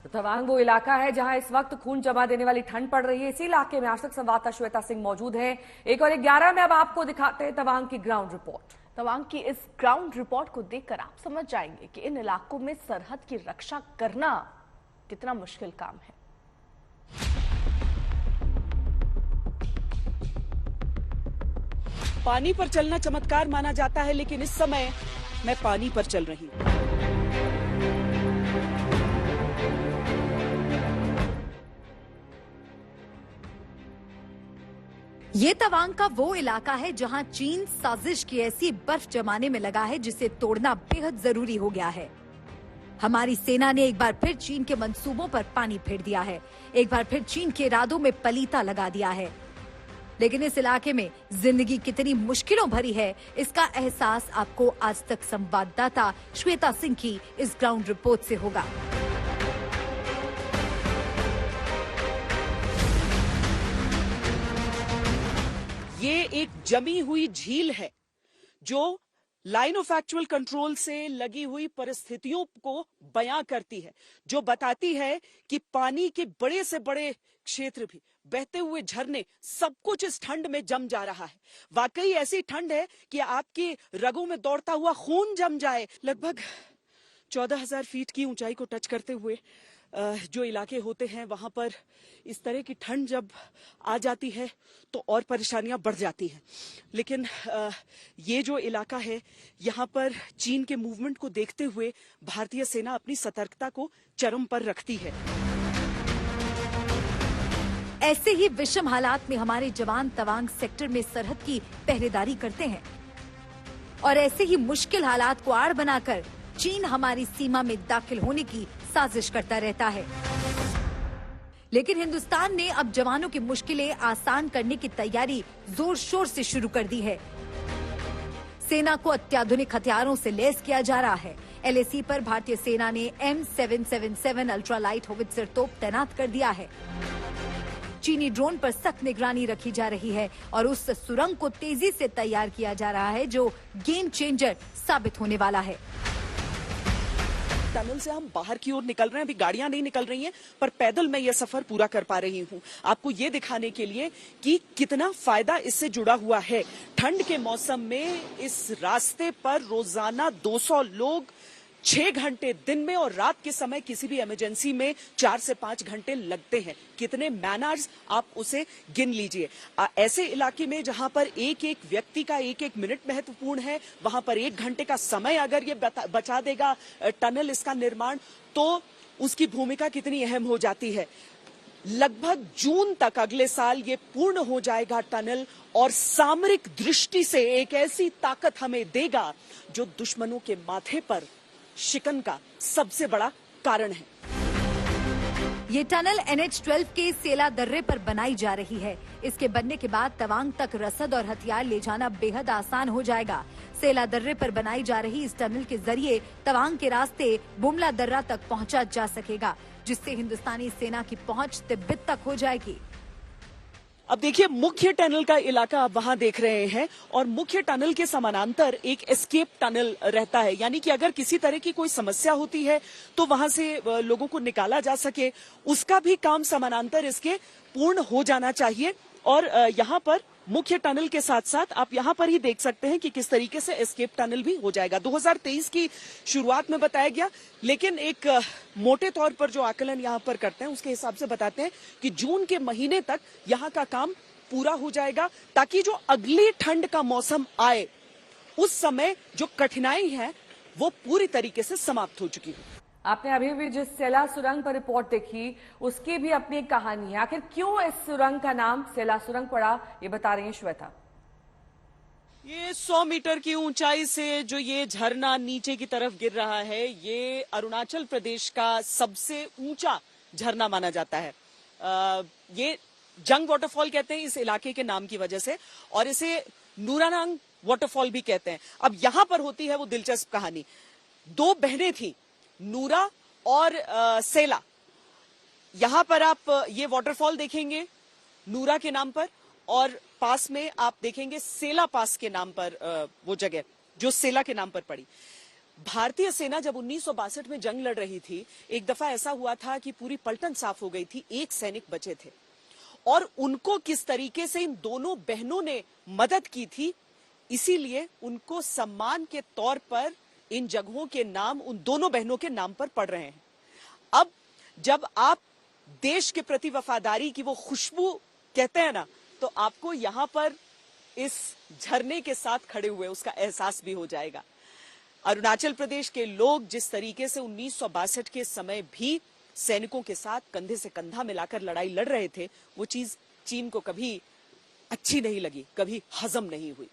तो तवांग वो इलाका है जहां इस वक्त खून जमा देने वाली ठंड पड़ रही है। इसी इलाके में आज तक संवाददाता श्वेता सिंह मौजूद है। 1 और 11 में अब आपको दिखाते हैं तवांग की ग्राउंड रिपोर्ट। तवांग की इस ग्राउंड रिपोर्ट को देखकर आप समझ जाएंगे कि इन इलाकों में सरहद की रक्षा करना कितना मुश्किल काम है। पानी पर चलना चमत्कार माना जाता है, लेकिन इस समय मैं पानी पर चल रही हूं। ये तवांग का वो इलाका है जहां चीन साजिश की ऐसी बर्फ जमाने में लगा है जिसे तोड़ना बेहद जरूरी हो गया है। हमारी सेना ने एक बार फिर चीन के मंसूबों पर पानी फेर दिया है, एक बार फिर चीन के इरादों में पलीता लगा दिया है। लेकिन इस इलाके में जिंदगी कितनी मुश्किलों भरी है, इसका एहसास आपको आज तक संवाददाता श्वेता सिंह की इस ग्राउंड रिपोर्ट से होगा। ये एक जमी हुई झील है जो लाइन ऑफ एक्चुअल कंट्रोल से लगी हुई परिस्थितियों को बयां करती है, जो बताती है कि पानी के बड़े से बड़े क्षेत्र भी, बहते हुए झरने, सब कुछ इस ठंड में जम जा रहा है। वाकई ऐसी ठंड है कि आपकी रगों में दौड़ता हुआ खून जम जाए। लगभग 14,000 फीट की ऊंचाई को टच करते हुए जो इलाके होते हैं वहां पर इस तरह की ठंड जब आ जाती है तो और परेशानियां बढ़ जाती हैं। लेकिन ये जो इलाका है, यहाँ पर चीन के मूवमेंट को देखते हुए भारतीय सेना अपनी सतर्कता को चरम पर रखती है। ऐसे ही विषम हालात में हमारे जवान तवांग सेक्टर में सरहद की पहरेदारी करते हैं और ऐसे ही मुश्किल हालात को आड़ बनाकर चीन हमारी सीमा में दाखिल होने की साजिश करता रहता है। लेकिन हिंदुस्तान ने अब जवानों की मुश्किलें आसान करने की तैयारी जोर शोर से शुरू कर दी है। सेना को अत्याधुनिक हथियारों से लैस किया जा रहा है। एलएसी पर भारतीय सेना ने M777 अल्ट्रालाइट होवित्जर तोप तैनात कर दिया है। चीनी ड्रोन पर सख्त निगरानी रखी जा रही है और उस सुरंग को तेजी से तैयार किया जा रहा है जो गेम चेंजर साबित होने वाला है। टनल से हम बाहर की ओर निकल रहे हैं। अभी गाड़ियां नहीं निकल रही हैं, पर पैदल मैं यह सफर पूरा कर पा रही हूं, आपको ये दिखाने के लिए कि कितना फायदा इससे जुड़ा हुआ है। ठंड के मौसम में इस रास्ते पर रोजाना 200 लोग 6 घंटे दिन में और रात के समय किसी भी इमरजेंसी में 4 से 5 घंटे लगते हैं। कितने मैन आवर्स आप उसे गिन लीजिए। ऐसे इलाके में जहां पर एक एक व्यक्ति का एक एक मिनट महत्वपूर्ण है, वहां पर 1 घंटे का समय अगर ये बचा देगा टनल, इसका निर्माण, तो उसकी भूमिका कितनी अहम हो जाती है। लगभग जून तक अगले साल ये पूर्ण हो जाएगा टनल और सामरिक दृष्टि से एक ऐसी ताकत हमें देगा जो दुश्मनों के माथे पर शिकन का सबसे बड़ा कारण है। ये टनल NH12 के सेला दर्रे पर बनाई जा रही है। इसके बनने के बाद तवांग तक रसद और हथियार ले जाना बेहद आसान हो जाएगा। सेला दर्रे पर बनाई जा रही इस टनल के जरिए तवांग के रास्ते बुमला दर्रा तक पहुंचा जा सकेगा, जिससे हिंदुस्तानी सेना की पहुंच तिब्बत तक हो जाएगी। अब देखिए, मुख्य टनल का इलाका आप वहां देख रहे हैं और मुख्य टनल के समानांतर एक एस्केप टनल रहता है, यानी कि अगर किसी तरह की कोई समस्या होती है तो वहां से लोगों को निकाला जा सके, उसका भी काम समानांतर इसके पूर्ण हो जाना चाहिए। और यहाँ पर मुख्य टनल के साथ साथ आप यहाँ पर ही देख सकते हैं कि किस तरीके से एस्केप टनल भी हो जाएगा। 2023 की शुरुआत में बताया गया, लेकिन एक मोटे तौर पर जो आकलन यहाँ पर करते हैं उसके हिसाब से बताते हैं कि जून के महीने तक यहाँ का काम पूरा हो जाएगा, ताकि जो अगली ठंड का मौसम आए उस समय जो कठिनाई है वो पूरी तरीके से समाप्त हो चुकी हो। आपने अभी भी जिस सेला सुरंग पर रिपोर्ट देखी, उसकी भी अपनी एक कहानी है। आखिर क्यों इस सुरंग का नाम सेला सुरंग पड़ा, ये बता रही हैं श्वेता। ये 100 मीटर की ऊंचाई से जो ये झरना नीचे की तरफ गिर रहा है, ये अरुणाचल प्रदेश का सबसे ऊंचा झरना माना जाता है। ये जंग वाटरफॉल कहते हैं इस इलाके के नाम की वजह से, और इसे नूरानांग वाटरफॉल भी कहते हैं। अब यहां पर होती है वो दिलचस्प कहानी। 2 बहनें थी, नूरा और सेला। यहां पर आप ये वाटरफॉल देखेंगे नूरा के नाम पर, और पास में आप देखेंगे सेला पास के नाम पर वो जगह जो सेला के नाम पर पड़ी। भारतीय सेना जब 1962 में जंग लड़ रही थी, एक दफा ऐसा हुआ था कि पूरी पलटन साफ हो गई थी, एक सैनिक बचे थे और उनको किस तरीके से इन दोनों बहनों ने मदद की थी, इसीलिए उनको सम्मान के तौर पर इन जगहों के नाम उन दोनों बहनों के नाम पर पड़ रहे हैं। अब जब आप देश के प्रति वफादारी की वो खुशबू कहते हैं ना, तो आपको यहां पर इस झरने के साथ खड़े हुए उसका एहसास भी हो जाएगा। अरुणाचल प्रदेश के लोग जिस तरीके से 1962 के समय भी सैनिकों के साथ कंधे से कंधा मिलाकर लड़ाई लड़ रहे थे, वो चीज चीन को कभी अच्छी नहीं लगी, कभी हजम नहीं हुई।